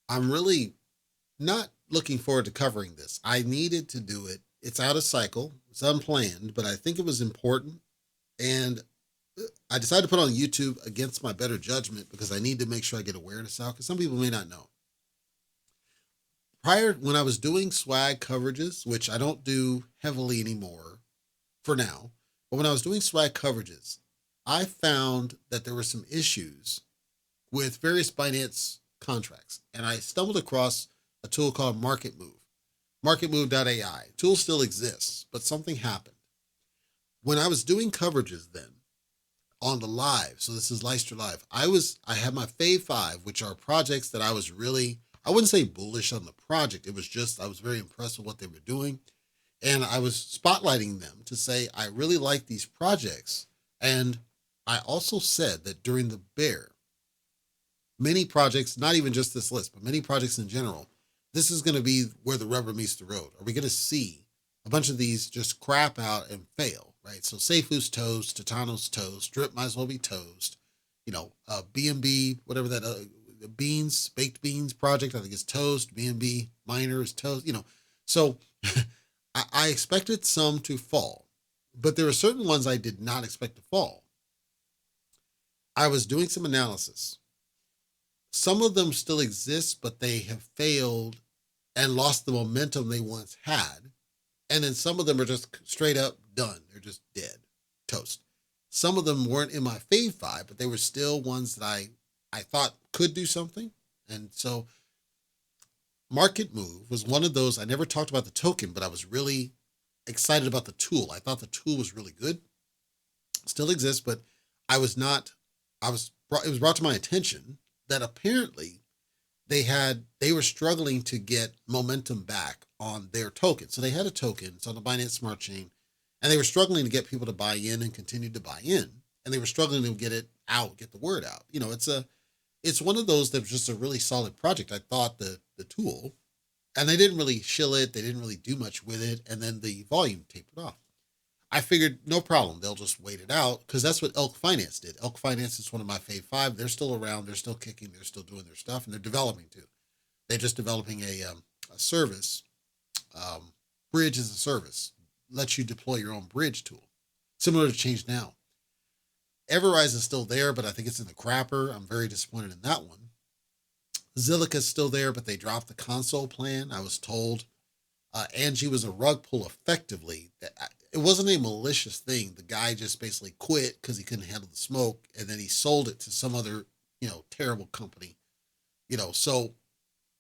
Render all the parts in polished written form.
I'm really not looking forward to covering this. I needed to do it. It's out of cycle. It's unplanned, but I think it was important. And I decided to put it on YouTube against my better judgment because I need to make sure I get awareness out because some people may not know. Prior, when I was doing swag coverages, which I don't do heavily anymore for now, but when I was doing swag coverages, I found that there were some issues with various Binance contracts. And I stumbled across a tool called MarketMove, MarketMove.ai. Tool still exists, but something happened. When I was doing coverages then on the live, so this is Leicester Live, I had my Fave 5, which are projects that I was really, I wouldn't say bullish on the project. It was just, I was very impressed with what they were doing. And I was spotlighting them to say, I really like these projects. And I also said that during the bear, many projects, not even just this list, but many projects in general, this is going to be where the rubber meets the road. Are we going to see a bunch of these just crap out and fail, right? So Safe's toast, Titano's toast, Drip might as well be toast. BNB, whatever that baked beans project, I think is toast. BNB miner is toast. So I expected some to fall, but there were certain ones I did not expect to fall. I was doing some analysis. Some of them still exist, but they have failed and lost the momentum they once had. And then some of them are just straight up done. They're just dead, toast. Some of them weren't in my fave 5, but they were still ones that I thought could do something. And so Market Move was one of those. I never talked about the token, but I was really excited about the tool. I thought the tool was really good. Still exists, but I was not, it was brought to my attention that apparently they were struggling to get momentum back on their token. So they had a token, it's on the Binance Smart Chain, and they were struggling to get people to buy in and continue to buy in. And they were struggling to get it out, get the word out. It's one of those that was just a really solid project. I thought the tool, and they didn't really shill it, they didn't really do much with it, and then the volume tapered off. I figured no problem, they'll just wait it out because that's what Elk Finance did. Elk Finance is one of my fave 5. They're still around, they're still kicking, they're still doing their stuff, and they're developing too. They're just developing a service. Bridge is a service, lets you deploy your own bridge tool, similar to Change Now. Everrise is still there, but I think it's in the crapper. I'm very disappointed in that one. Zilliqa is still there, but they dropped the console plan. I was told Angie was a rug pull effectively. It wasn't a malicious thing. The guy just basically quit because he couldn't handle the smoke, and then he sold it to some other, terrible company. So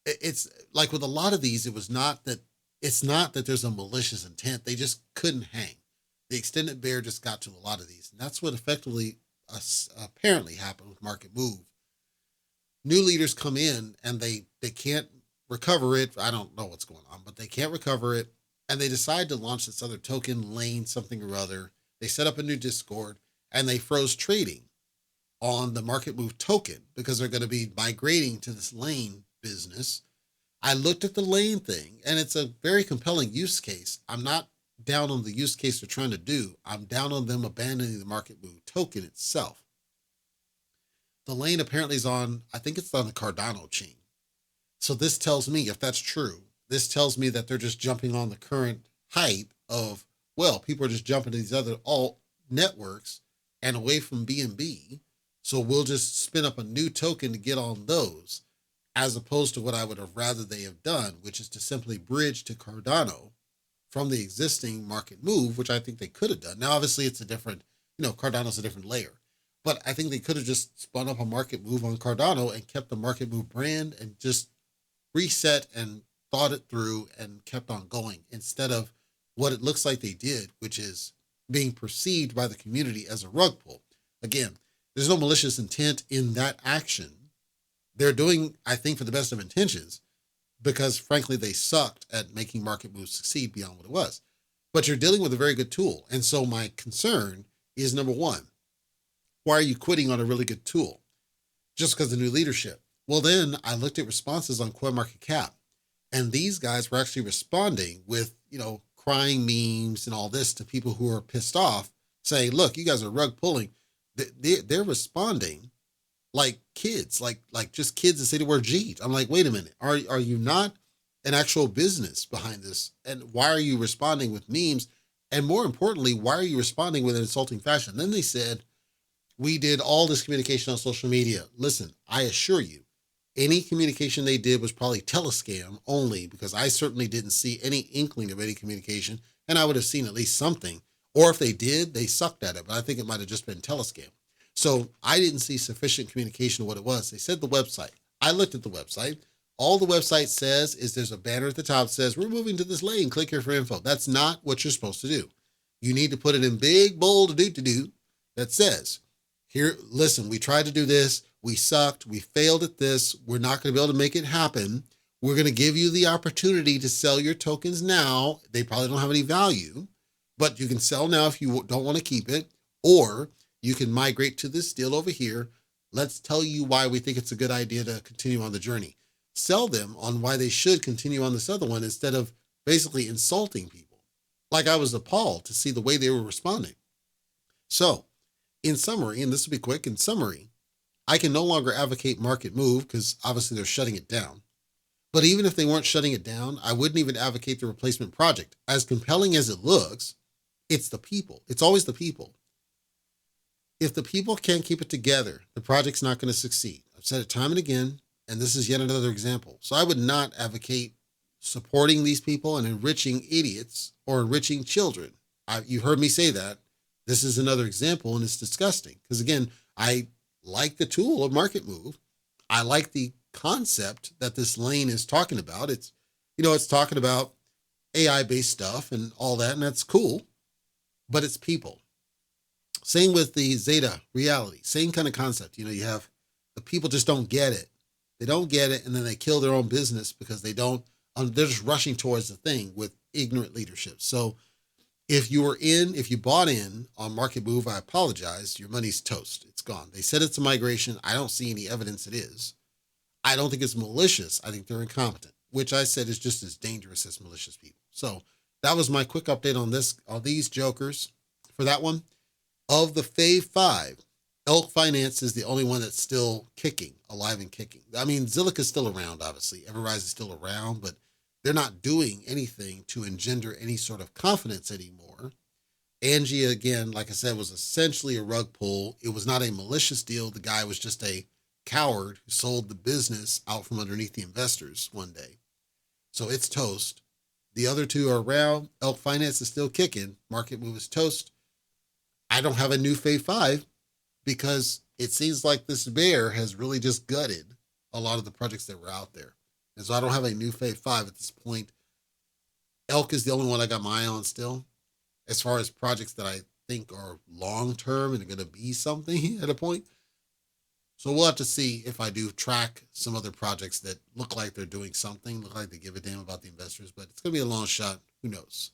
it's like with a lot of these, it's not that there's a malicious intent. They just couldn't hang. The extended bear just got to a lot of these. And that's what effectively apparently happened with Market Move. New leaders come in and they can't recover it. I don't know what's going on, but they can't recover it. And they decide to launch this other token, Lane, something or other. They set up a new Discord and they froze trading on the Market Move token because they're going to be migrating to this Lane business. I looked at the Lane thing and it's a very compelling use case. I'm not down on the use case they're trying to do. I'm down on them abandoning the Market Move token itself. The Lane apparently is on, I think it's on the Cardano chain. So this tells me, if that's true, this tells me that they're just jumping on the current hype of, well, people are just jumping to these other alt networks and away from BNB. So we'll just spin up a new token to get on those, as opposed to what I would have rather they have done, which is to simply bridge to Cardano from the existing Market Move, which I think they could have done. Now, obviously, it's a different, Cardano's a different layer. But I think they could have just spun up a Market Move on Cardano and kept the Market Move brand and just reset and thought it through and kept on going instead of what it looks like they did, which is being perceived by the community as a rug pull. Again, there's no malicious intent in that action. They're doing, I think, for the best of intentions because, frankly, they sucked at making Market Moves succeed beyond what it was. But you're dealing with a very good tool. And so my concern is, number one, why are you quitting on a really good tool? Just because of new leadership. Well, then I looked at responses on CoinMarketCap, and these guys were actually responding with, crying memes and all this to people who are pissed off, saying, look, you guys are rug pulling. They're responding like kids, like just kids that say the word G. I'm like, wait a minute, are you not an actual business behind this? And why are you responding with memes? And more importantly, why are you responding with an insulting fashion? Then they said, we did all this communication on social media. Listen, I assure you, any communication they did was probably telescam only, because I certainly didn't see any inkling of any communication, and I would have seen at least something. Or if they did, they sucked at it, but I think it might have just been telescam. So I didn't see sufficient communication of what it was. They said the website. I looked at the website. All the website says is there's a banner at the top that says, we're moving to this lane, click here for info. That's not what you're supposed to do. You need to put it in big, bold, do that says, here, listen, we tried to do this. We sucked. We failed at this. We're not going to be able to make it happen. We're going to give you the opportunity to sell your tokens now. They probably don't have any value, but you can sell now if you don't want to keep it, or you can migrate to this deal over here. Let's tell you why we think it's a good idea to continue on the journey. Sell them on why they should continue on this other one instead of basically insulting people. Like, I was appalled to see the way they were responding. So in summary, and this will be quick, in summary, I can no longer advocate MarketMove because obviously they're shutting it down. But even if they weren't shutting it down, I wouldn't even advocate the replacement project. As compelling as it looks, it's the people. It's always the people. If the people can't keep it together, the project's not going to succeed. I've said it time and again, and this is yet another example. So I would not advocate supporting these people and enriching idiots or enriching children. You've heard me say that. This is another example, and it's disgusting. Because again, I like the tool of MarketMove. I like the concept that this lane is talking about. It's talking about AI-based stuff and all that, and that's cool, but it's people. Same with the Zeta reality, same kind of concept. You have the people just don't get it. They don't get it, and then they kill their own business because they're just rushing towards the thing with ignorant leadership. So if you bought in on MarketMove, I apologize. Your money's toast. It's gone. They said it's a migration. I don't see any evidence it is. I don't think it's malicious. I think they're incompetent, which I said is just as dangerous as malicious people. So that was my quick update on these jokers for that one. Of the Fave 5, Elk Finance is the only one that's still kicking, alive and kicking. I mean, Zilliq is still around, obviously. Everrise is still around, but they're not doing anything to engender any sort of confidence anymore. Angie, again, like I said, was essentially a rug pull. It was not a malicious deal. The guy was just a coward who sold the business out from underneath the investors one day. So it's toast. The other two are around. Elk Finance is still kicking. MarketMove is toast. I don't have a new Fave 5 because it seems like this bear has really just gutted a lot of the projects that were out there. And so I don't have a new Fave 5 at this point. Elk is the only one I got my eye on still. As far as projects that I think are long-term and are going to be something at a point. So we'll have to see if I do track some other projects that look like they're doing something, look like they give a damn about the investors, but it's going to be a long shot. Who knows?